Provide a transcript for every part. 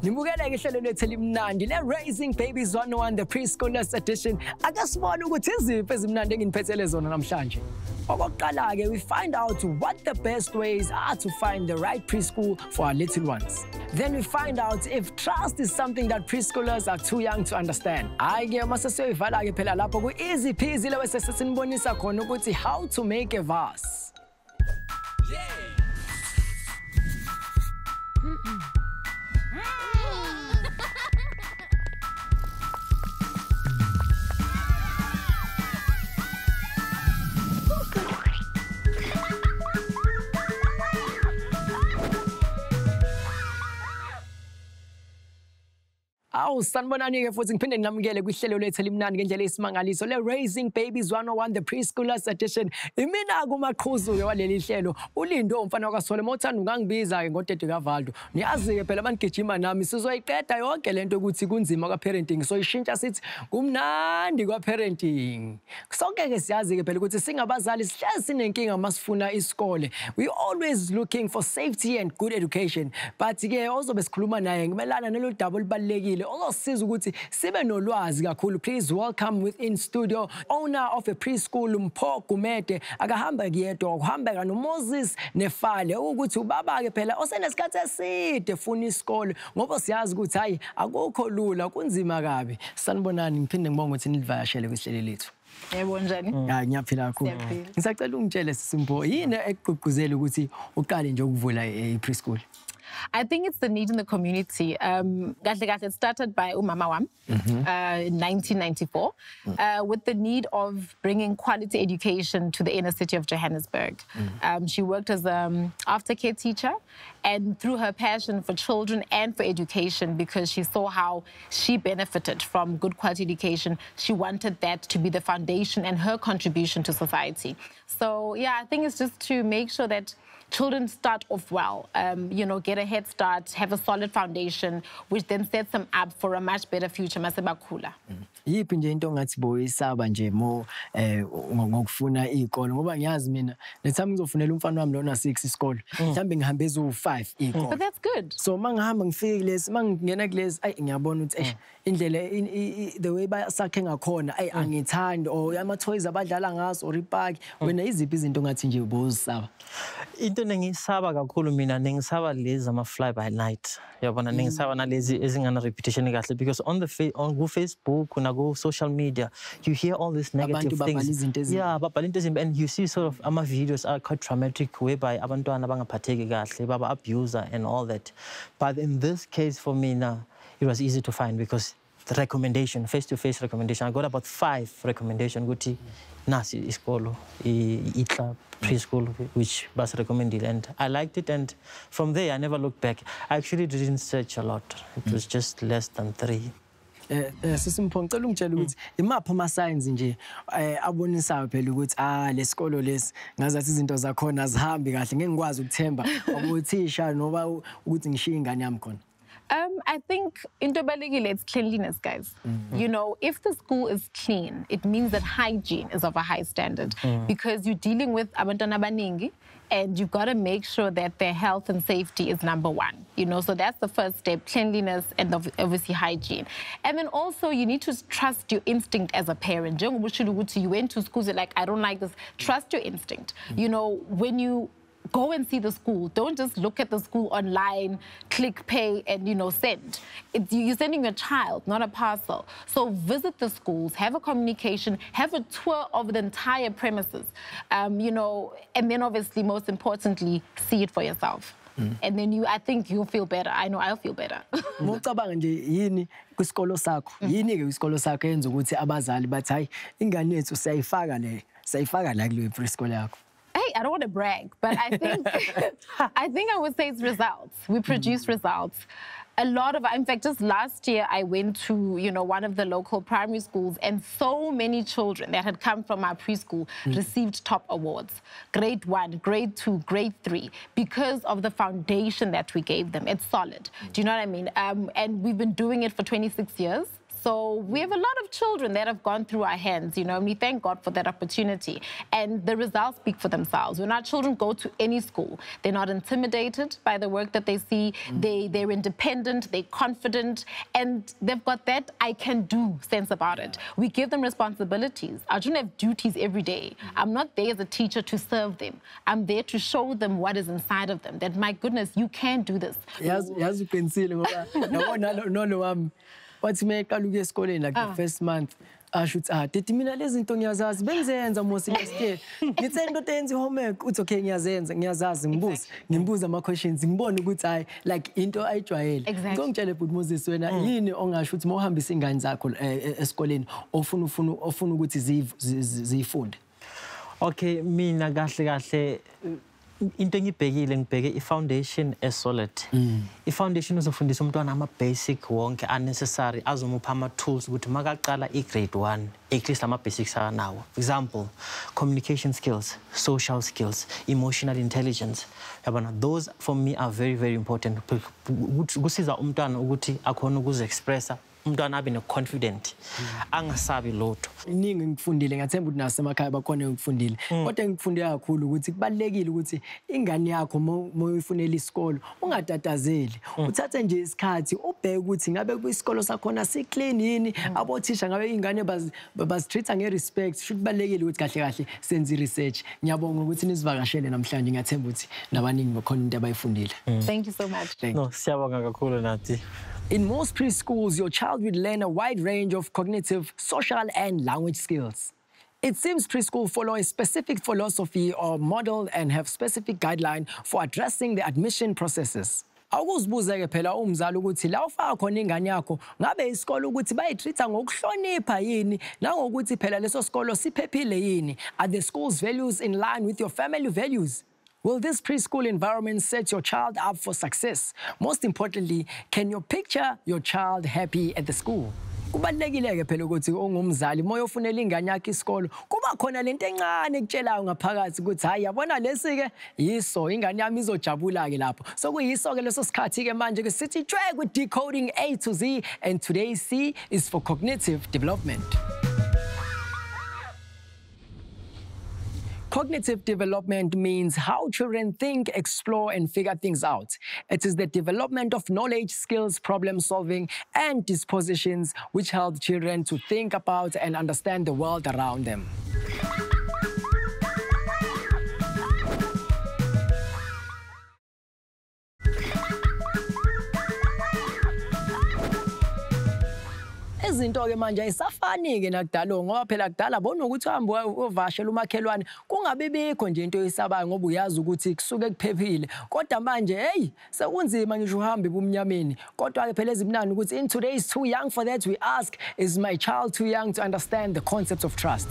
Nimukele ihlelo lethu elimnandi le Raising Babies 101 the Preschoolers Edition. Akasibona ukuthi iziphi ezimnandi enginiphethele zona namhlanje. Okokuqala ke we find out what the best ways are to find the right preschool for our little ones. Then we find out if trust is something that preschoolers are too young to understand. Hayi ke mase siyoyivala ke phela lapho ku easy peasy lewe sesinibonisa khona ukuthi how to make a vase. Sanibonani ke futhi ngiphinde nginamukele kwihlelo lethu elimnandi ngendlela esimangaliso le Raising Babies 101 the Preschoolers Edition. Imina kumaqhuzu ke waleli hlelo uLindo umfana kaSole mothanda ungangibiza ke ngoDede kaValdo. Niyazi ke phela abanigijima nami sizoyiqeda yonke lento ukuthi kunzima kwa parenting soyishintsha sithi kumnandi kwa parenting. Sonke ke siyazi ke phela ukuthi singabazali sihlezi sinenkinga masifuna isikole. We always looking for safety and good education. But ke ozobe sikhuluma naye ngimelana nelo double balekile. Ozosiza ukuthi sibe nolwazi kakhulu. Please welcome within studio owner of a preschool Mpho Gumede akahamba kuyedwa ukuhambeka noMoses Nefale ukuthi ubaba ke phela osenesikhathi eside funa isikole ngoba siyazi ukuthi hayi akukho lula kunzima kabi. Sanibonani ngiphinde ngibonga ukuthi nilivashele kwihlelo lethu. Yebo njani? Hayi ngiyaphila kakhulu. Ngisacela ungitshele Simpho yini ekugqugquzela ukuthi uqale nje ukuvula i-preschool? I think it's the need in the community. It started by Umama Wam in 1994 with the need of bringing quality education to the inner city of Johannesburg. She worked as an aftercare teacher, and through her passion for children and for education, because she saw how she benefited from good quality education, she wanted that to be the foundation and her contribution to society. So yeah, I think it's just to make sure that children start off well, you know, get a head start, have a solid foundation, which then sets them up for a much better future. Masebakhula. Yiphi nje into ngathi boyisaba nje mo ngokufuna izikole ngoba ngiyazi mina lethami ngizofunela umfana wami lona 6 isikole mhlambe ngihambe ezo5 izikole. But that's good. So mangihamba ngifike lesi mangingena kulezi ay ngiyabona ukuthi indlela the way basakhe ngakhona ay angithandi or ama toys abadlala ngaso or ipark wena iziphi izinto ngathi nje bozisaba. Into nengisaba kakhulu mina nengisaba lezi ama fly by night. Yabona nengisaba nalezi ezingana reputation kahle because on Facebook go social media, you hear all these negative things. Yeah, and you see sort of ama videos are quite traumatic whereby abantwana bangaphatheki kahle, baba abuser and all that. But in this case for me now, it was easy to find because the recommendation, face-to-face recommendation, I got about 5 recommendations. Guti nasi iskolo, itla preschool, which was recommended, and I liked it. And from there, I never looked back. I actually didn't search a lot. It was just less than 3. Sisimpho ngicela ungitshela ukuthi imaphi ama signs nje abonisayo phela ukuthi lesikolo lesi ngazathi izinto zakhona azihambi kahle ngeke ngikwazi ukuthemba ubuthisha noba ukuthi ngishiye ingane yami khona. I think into ebalulekile it's cleanliness, guys. You know, if the school is clean, it means that hygiene is of a high standard because you're dealing with abantwana abaningi and you've got to make sure that their health and safety is #1. You know, so that's the first step, cleanliness and obviously hygiene. And then also you need to trust your instinct as a parent. You went to school, you're like, I don't like this. Trust your instinct. You know, when you go and see the school. Don't just look at the school online, click pay, and, you know, send. You're sending your child, not a parcel. So visit the schools, have a communication, have a tour of the entire premises, you know, and then obviously, most importantly, see it for yourself. And then I think you'll feel better. I know I'll feel better. Mocabanga nje yini kwisikolo sakho? Yini ke isikolo sakho yenza ukuthi abazali bathi hayi ingane yethu sayifaka la kule preschool yakho? Hey, I don't want to brag, but I think I would say it's results. We produce results. A lot of, in fact, just last year, I went to, you know, one of the local primary schools, and so many children that had come from our preschool received top awards. Grade 1, grade 2, grade 3, because of the foundation that we gave them. It's solid. Do you know what I mean? And we've been doing it for 26 years. So we have a lot of children that have gone through our hands, and we thank God for that opportunity. And the results speak for themselves. When our children go to any school, they're not intimidated by the work that they see. They're independent, they're confident, and they've got that I can do sense about it. We give them responsibilities. Our children have duties every day. I'm not there as a teacher to serve them. I'm there to show them what is inside of them, that my goodness, you can do this. Yes, you can see. No, what's make a look at school in like the first month. I should say, did you mean a lesson to Yazas? Benzen's almost yesterday. It's end of the homework. It's okay, Yazens, Yazas, Nimbus, my questions, in Bon, good eye, like into I trial. Exactly. Don't tell put Moses when I on I should more hamby sing and Zakul, Escolin, or Funu, which is the food. Okay, mina kahle into engibhekile ngibheke i-foundation esolid. I-foundation uzofundisa umntwana ama-basic wonke unnecessary azomupha ama-tools ukuthi makaqala i-grade 1 at least ama-basics akanawo. Example, communication skills, social skills, emotional intelligence. Yabona, those for me are very, very important. Kusiza umntwana ukuthi akhona ukuzi-expressa, umntwana abe ne-confident, angasabi lotho. Iningi ngikufundile ngathemba ukuthi nasemakhaya bakhona ngikufundile. Kodwa ngikufunde kakhulu ukuthi kubalekile ukuthi ingane yakho moyifunela isikolo ungatatazeli. Uthathe nje isikhathi ubheke ukuthi ngabe kwisikolo sakhona si clean yini, abothisha ngabe ingane bazitreata ngerespect. Kubalekile ukuthi kahle kahle senze research. Ngiyabonga ukuthi nisivakashele namhlanje ngathemba ukuthi nabaningi bakhona into abayifundile. Thank you so much. No, siyabonga kakhulu nathi. In most preschools, your child will learn a wide range of cognitive, social, and language skills. It seems preschool follow a specific philosophy or model and have specific guidelines for addressing the admission processes. Awukuzibuza-ke phela umzali ukuthi la ufaka khona ingane yakho ngabe isikolo ukuthi bayitreata ngokuhlonipha yini nangokuthi phela leso sikolo siphephile yini. Are the school's values in line with your family values? Will this preschool environment set your child up for success? Most importantly, can you picture your child happy at the school? Kubalulekile-ke phela ukuthi ungumzali moyofunela ingane yakho isikolo kuba khona lento encane ekutshelayo ngaphakathi ukuthi hayi yabona lesi-ke yiso ingane yami izojabula-ke lapho. So kuyiso-ke leso sikhathi-ke manje-ke sithi tshwe with decoding A to Z, and today's C is for cognitive development. Cognitive development means how children think, explore, and figure things out. It is the development of knowledge, skills, problem solving, and dispositions which help children to think about and understand the world around them. Izinto-ke manje ayisafani-ke nakudala ngoba phela kudala bona ukuthi uhambe uvashela umakhelwane kungabe bikho nje into oyisabayo ngoba uyazi ukuthi kusuke kuphephile. Kodwa manje hey sekunzima ngisho uhambe ebumnyameni. Kodwa-ke phela ezimnandi ukuthi in today's too young for that we ask, is my child too young to understand the concept of trust?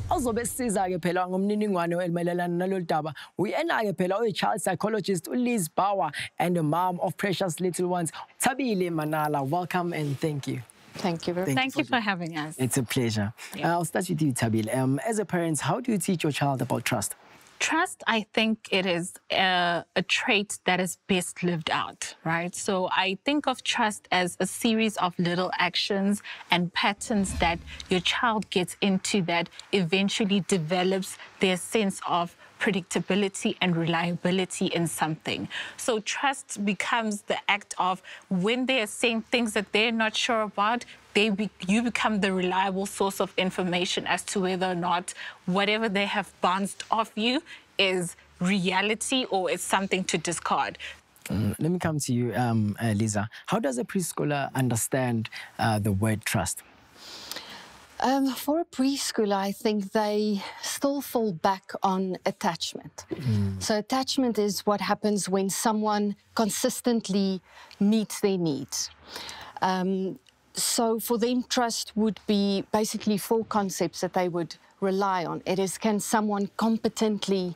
Ozobe siza-ke phela ngomniningwane elimayelana nalolu daba uyena-ke phela uyi-child psychologist Liz Bauer and a mom of precious little ones, Thabile Manala. Welcome and thank you. Thank you very much. Thank you for having us. It's a pleasure. Yeah. I'll start with you, Thabile. As a parent, how do you teach your child about trust? Trust, I think it is a trait that is best lived out, right? So I think of trust as a series of little actions and patterns that your child gets into that eventually develops their sense of predictability and reliability in something. So trust becomes the act of when they are saying things that they're not sure about, you become the reliable source of information as to whether or not whatever they have bounced off you is reality or is something to discard. Let me come to you, Lisa. How does a preschooler understand the word trust? For a preschooler, I think they still fall back on attachment. So attachment is what happens when someone consistently meets their needs. So for them, trust would be basically 4 concepts that they would rely on. It is, can someone competently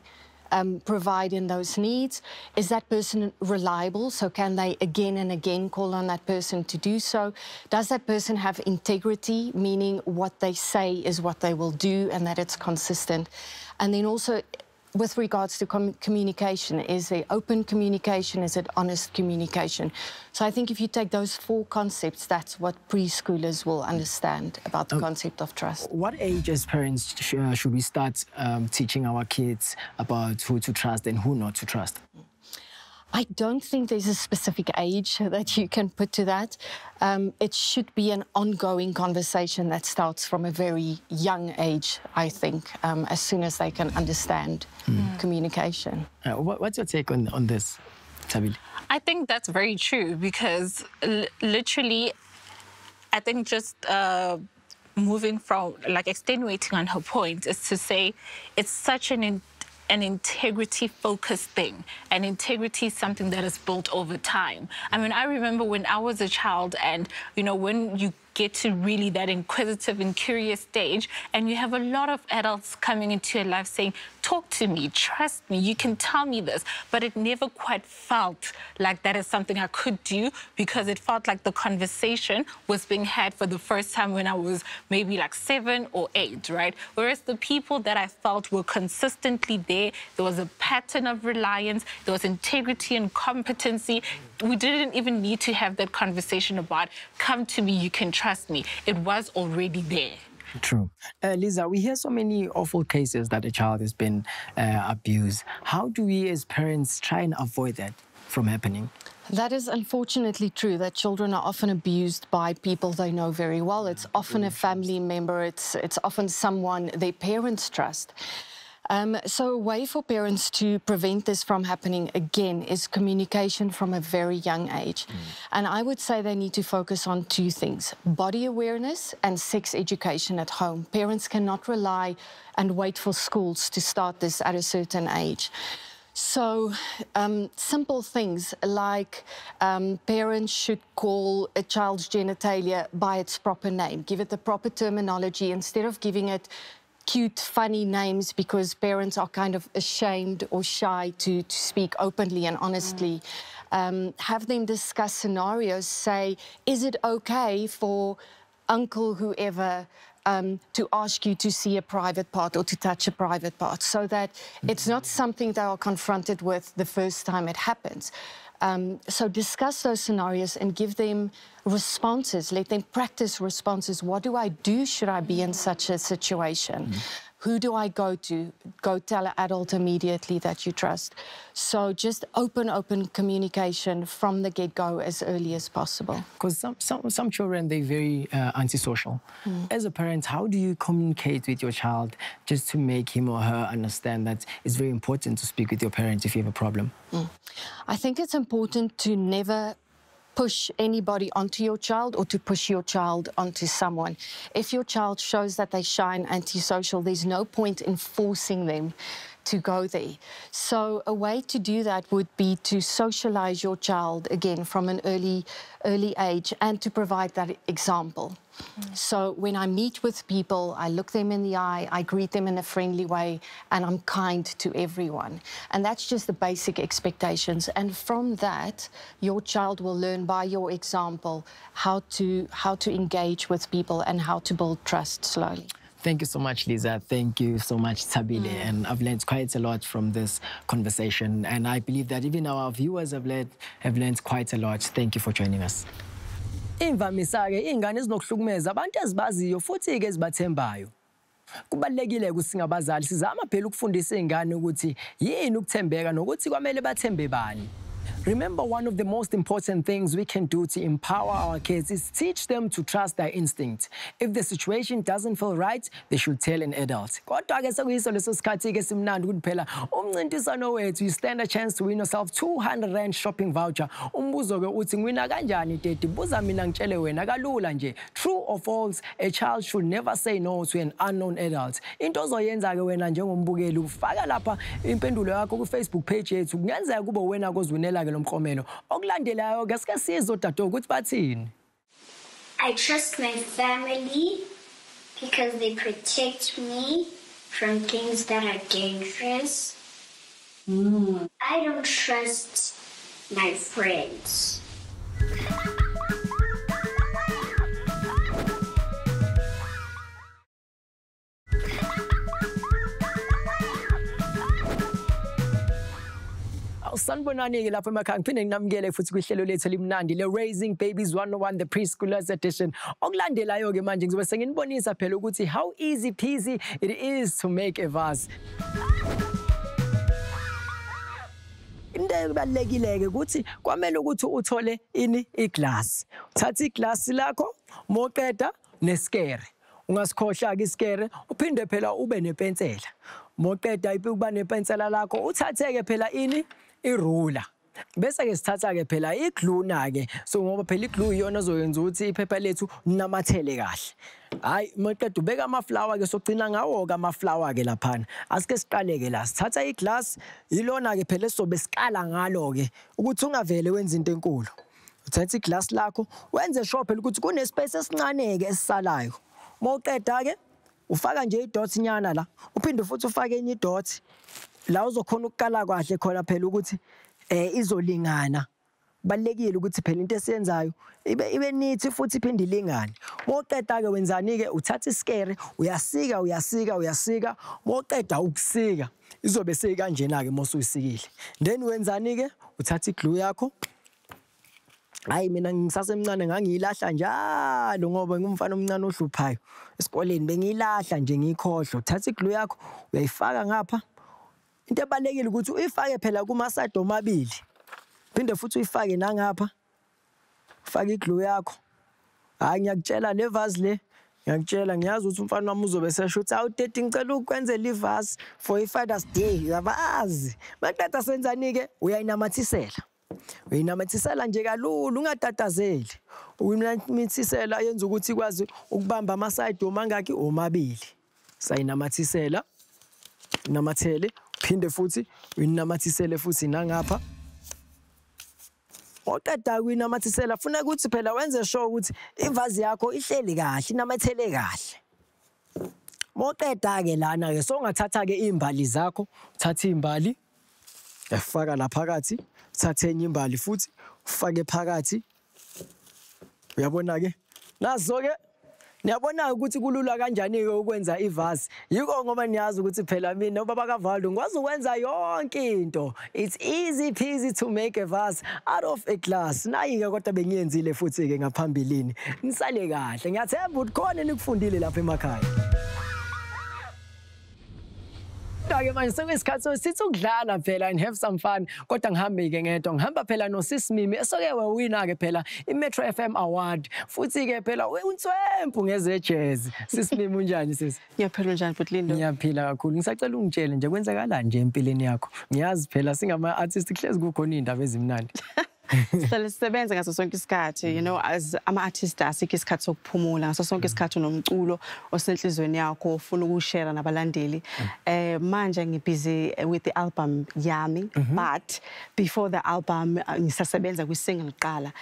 provide in those needs? Is that person reliable? So can they again and again call on that person to do so? Does that person have integrity, meaning what they say is what they will do and that it's consistent? And then also, with regards to communication, is there open communication? Is it honest communication? So I think if you take those 4 concepts, that's what preschoolers will understand about the concept of trust. What age as parents should we start teaching our kids about who to trust and who not to trust? I don't think there's a specific age that you can put to that. It should be an ongoing conversation that starts from a very young age, I think, as soon as they can understand communication. What's your take on this, Thabile? I think that's very true because literally, I think just moving from, like, extenuating on her point is to say it's such an integrity-focused thing, and integrity is something that is built over time. I mean, I remember when I was a child, and, you know, when you get to really that inquisitive and curious stage, and you have a lot of adults coming into your life saying, talk to me, trust me, you can tell me this, but it never quite felt like that is something I could do, because it felt like the conversation was being had for the first time when I was maybe like 7 or 8, right? Whereas the people that I felt were consistently there was a pattern of reliance, there was integrity and competency. We didn't even need to have that conversation about, come to me, you can trust me. It was already there. True. Lisa, we hear so many awful cases that a child has been abused. How do we as parents try and avoid that from happening? That is unfortunately true, that children are often abused by people they know very well. It's often a family member, it's often someone their parents trust. So a way for parents to prevent this from happening again is communication from a very young age. And I would say they need to focus on 2 things: body awareness and sex education at home. Parents cannot rely and wait for schools to start this at a certain age. So simple things like parents should call a child's genitalia by its proper name, give it the proper terminology instead of giving it cute, funny names because parents are kind of ashamed or shy to speak openly and honestly. Have them discuss scenarios, say, is it okay for uncle whoever to ask you to see a private part or to touch a private part, so that it's not something they are confronted with the first time it happens. So discuss those scenarios and give them responses. Let them practice responses. What do I do should I be in such a situation? Who do I go to? Go tell an adult immediately that you trust. So just open communication from the get-go as early as possible. Because some children, they're very antisocial. As a parent, how do you communicate with your child just to make him or her understand that it's very important to speak with your parent if you have a problem? I think it's important to never push anybody onto your child or to push your child onto someone. If your child shows that they're shy and antisocial, there's no point in forcing them to go there. So a way to do that would be to socialize your child, again, from an early age, and to provide that example. So when I meet with people, I look them in the eye, I greet them in a friendly way, and I'm kind to everyone. And that's just the basic expectations. And from that, your child will learn by your example how to engage with people and how to build trust slowly. Thank you so much, Lisa. Thank you so much, Thabile. And I've learned quite a lot from this conversation. And I believe that even our viewers have learned quite a lot. Thank you for joining us. Imvamisa-ke ingane ezinokuhlukumeza abantu ezibaziyo futhi-ke ezibathembayo. Kubalulekile ukuthi singabazali sizama phela ukufundisa izingane ukuthi yini ukuthembeka nokuthi kwamele bathembe bani. Remember, one of the most important things we can do to empower our kids is teach them to trust their instincts. If the situation doesn't feel right, they should tell an adult. Kodwa-ke sekuyiso leso sikhathi-ke simnandi ukuthi phela umncintiswano wethu, you stand a chance to win yourself 200 Rand shopping voucher. Umbuzo-ke uthi ngiwina kanjani teti? Buza mina ngitshele wena kalula nje. True or false, a child should never say no to an unknown adult. Into ozoyenza-ke wena njengombukeli ufaka lapha impendulo yakho ku-Facebook page yethu. Kungenzeka kube wena kozwinela-ke lo mklomelo. Okulandelayo-ke sike sizwe odadewethu ukuthi bathini. I trust my family because they protect me from things that are dangerous. I don't trust my friends. sanibonani ke lapha emakhaya ngiphinde nginamukele futhi kwihlelo lethu elimnandi le Raising Babies 101 the Preschoolers edition. Okulandelayo ke manje ngizobe senginibonisa phela ukuthi how easy peasy it is to make a vase. Into ebalekile ke ukuthi kwamele ukuthi uthole iglass. Uthatha iglass lakho, moqeda neskere. Ungasikhohla ke iskere, uphinde phela ube nepensela. Moqeda ukuba nepensela lakho, uthathe ke phela iruler. Bese ke sithatha ke phela iglue na ke. So ngoba phela iglue iyona ozoyenza ukuthi iphepha lethu linamathele kahle. Hayi maqeda ubeka ama flower ke sogcina ngawo ke ama flower ke laphana. Asike siqale ke la. Sithatha iglass, ilona ke phela sobe sikala ngalo ke ukuthi ungavele wenza into enkulu. Uthatha iglass lakho, wenze sure phela ukuthi kune space esincane ke esisalayo. Mawuqeda ke ufaka nje i-dot nyana la. Uphinde futhi ufake enye i-dot. La uzokhona ukukala kahle khona phela ukuthi izolingana. Balekile ukuthi phela into esiyenzayo ibe neat futhi iphinde ilingane. Mawuqeda ke wenzani ke uthatha iskere uyasika mawuqeda ukusika izobe seyikanjena ke mosuyisikile. Then wenzani ke uthatha iglue yakho. Hayi mina ngisasemncane ngangiyilahla njalo ngoba ngumfana omncane ohluphayo. Esikoleni bengiyilahla nje ngikhohlwa. Uthatha iglue yakho uyayifaka ngapha. Into ebalekile ukuthi uyifake phela kuma side omabili. Phinde futhi uyifake nangapha. Ufaka iglue yakho. Hayi ngiyakutshela le vase le. Ngiyakutshela ngiyazi ukuthi umfana wami uzobe sesho ukuthi awu teti ngicela ukwenzela ivase for iFathers Day. Yabazi. Maqeda senzani ke uyayinamathisela. Uyinamathisela nje kalula ungatatazeli. Uyinamathisela yenza ukuthi ikwazi ukubamba ama side omangaki omabili. Sayinamathisela. Namathele phinde futhi uyinamathisele futhi nangapha. Oqeda kuyinamathisela funa ukuthi phela wenze sure ukuthi ivazi yakho ihleli kahle inamathele kahle. Moqeda ke lana ke so ungathatha ke imbali zakho, uthatha imbali uyafaka la phakathi, uthathe enye imbali futhi ufake phakathi. Uyabona ke? Nazo ke niyabona ukuthi kulula kanjani ke ukwenza ivase. Yiko ngoba niyazi ukuthi phela mina nobaba kaValdo ngikwazi ukwenza yonke into. It's easy peasy to make a vase out of a glass. Nayi ke kodwa bengiyenzile futhi ke ngaphambilini. Nisale kahle. Ngiyathemba ukuthi khona nikufundile lapha emakhaya. Ke manje sekuyisikhathi sithi ukudlala phela and have some fun kodwa ngihambe ke ngedwa ngihamba phela no Sismimi esoke wewina ke phela iMetro FM Award futhi ke phela uNtswempu ngeze jazz. Sismimi unjani sisi? Ngiyaphila njani Butlindo? Ngiyaphila kakhulu. Ngisacela ungitshele nje kwenzakala nje empilweni yakho. Ngiyazi phela singama artists kuhlezi kukhona indaba ezimnandi. Sihlale sisebenza ngaso sonke isikhathi, you know, as ama-artist asikho isikhathi sokuphumula, ngaso sonke isikhathi unomculo osenhlizweni yakho ofuna ukushare nabalandeli. Manje ngibusy with the album yami, but before the album ngisasebenza kwi-single qala,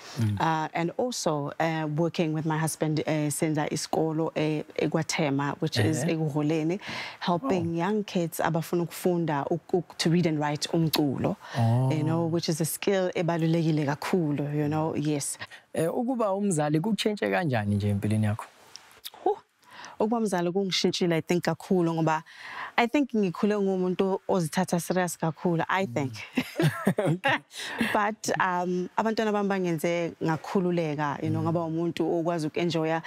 and also working with my husband senza isikolo eKwaThema, which is eGoleni, helping young kids abafuna ukufunda to read and write umculo, you know, which is a skill ebalulekile kakhulu, you know. Yes. Ukuba umzali kuchange kanjani nje empilweni yakho? Ukuba umzali kungishintshile I think kakhulu ngoba I think ngikhule ngumuntu ozithatha serious kakhulu I think. But abantwana bami bangenze ngakhululeka, you know, ngaba umuntu okwazi ukuenjoya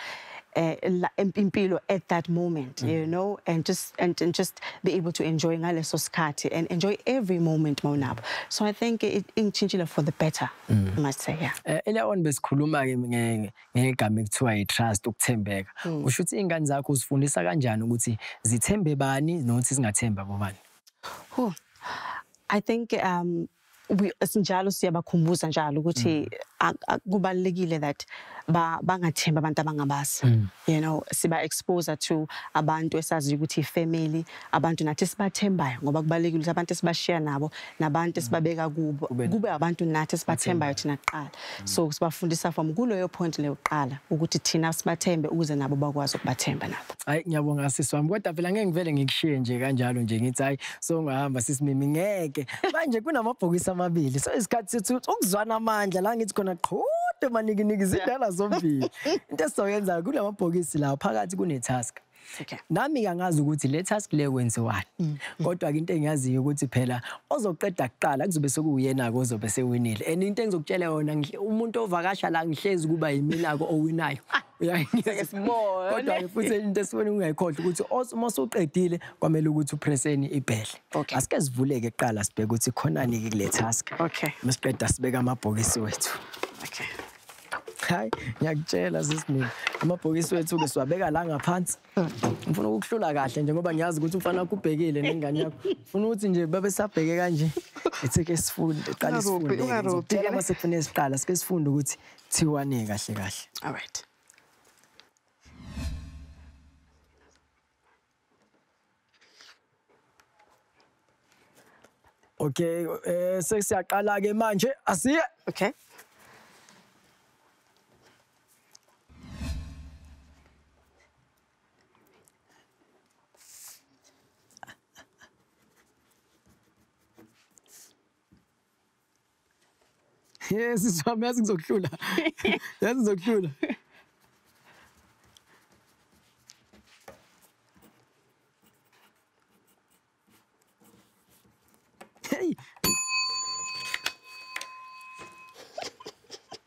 impilo at that moment, you know, and just be able to enjoy ngaleso sikhathi and enjoy every moment mawunabo. So I think it ingitshintshile for the better, I must say. Yeah. Earlier on besikhuluma ke ngegama ekuthiwa i-trust, ukuthembeka. Usho ukuthi ingane zakho uzifundisa kanjani ukuthi zithembe bani nokuthi singathemba bobani? I think sinjalo siyabakhumbuza njalo ukuthi kubalekile that bangathemba abantu abangabazi, you know, siba exposure to abantu esazi ukuthi family, abantu nathi sibathembayo ngoba kubalekile ukuthi abantu esibashiya nabo nabantu esibabeka kubo kube abantu nathi sibathembayo thina kuqala. So sibafundisa from kuleyo point leyo kuqala ukuthi thina sibathembe ukuze nabo bakwazi ukubathemba nabo. Hayi ngiyabonga sisi wami kodwa phela ngeke ngivele ngikushiye nje kanjalo nje ngithi hayi so ungahamba Sismimi ngeke. Manje kunamabhokisi amabili so isikhathi sethu ukuzwana amandla la ngithi khona qhude manikiniki izindala zombili. Into esizoyenza kulamabhokisi la phakathi kune task. Okay. Nami kangazi ukuthi le task le kwenziwani. Kodwa ke into engiyaziyo ukuthi phela ozoqeda kuqala kuzobe sekuyena ke ozobe sewinile. And into engizokutshela yona umuntu ovakasha la ngihlezi kuba yimina ko owinayo. Kodwa ke futhi into esifuna ungayikhohlwa ukuthi uma usuqedile kwamele ukuthi upresseni ibhele. Okay. Asike sivuleke kuqala sibheke ukuthi khonani ke kule task. Okay. Masiqeda sibeka amabhokisi wethu. Okay. Hayi, ngiyakutshela sisimini. Amabhokisi wethu ke siwabeka la ngaphansi. Ngifuna ukuhlula kahle nje ngoba ngiyazi ukuthi umfana wakho ubhekile nengane yakho. Ngifuna ukuthi nje babe sabheke kanje. Etheke sifunde, qala sifunde. Ngicela mase kufanele siqala sike sifunde ukuthi thiwane kahle kahle. All right. Okay, sesiyaqala ke manje asiye. Okay. Yes, iswami yazi ngizokuhlula. Yazi ngizokuhlula. Hey.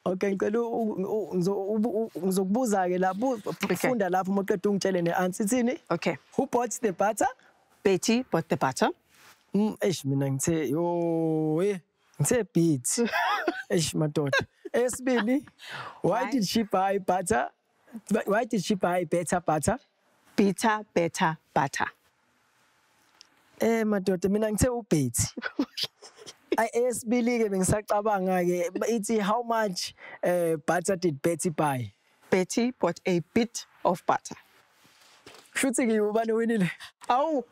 Okay, ngicela ngizokubuza ke lapho ufunda lapho uma uqeda ungitshele neanswer ithini? Okay. Who bought the butter? Betty bought the butter. Mina ngithe ngithe beat. Madoda. Esibili, why did she buy butter? Why did she buy better butter? Better, better, butter. Madoda mina ngithe uBetty. Esibili ke bengisacabanga ke ithi how much butter did Betty buy? Betty bought a bit of butter. Shuthi ke ubani winile? Awu.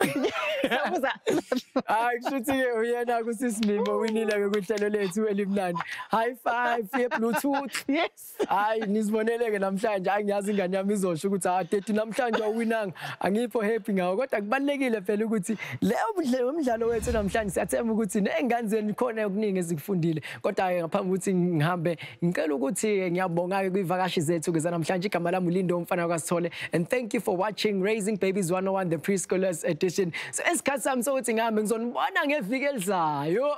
Hayi kushuthi ke uyena kusisimimo winile ke kuhlelo lethu elimnandi. High five ye Bluetooth. Yes. Hayi nisibonele ke namhlanje angiyazi ingane yami izosho ukuthi Daddy namhlanje awinanga angipho happy ngawo kodwa kubalekile phela ukuthi leyo umdlalo wethu namhlanje siyathemba ukuthi nezingane zenu khona okuningi ezikufundile kodwa ke ngaphambi ukuthi ngihambe ngicela ukuthi ngiyabonga ke kwivakashi zethu ke namhlanje igama lami uLindo umfana kaSithole and thank you for watching Raising Babies 101 the Preschoolers edition. So esikhathi sami sokuthi ngihambe ngizonibona ngeviki elizayo.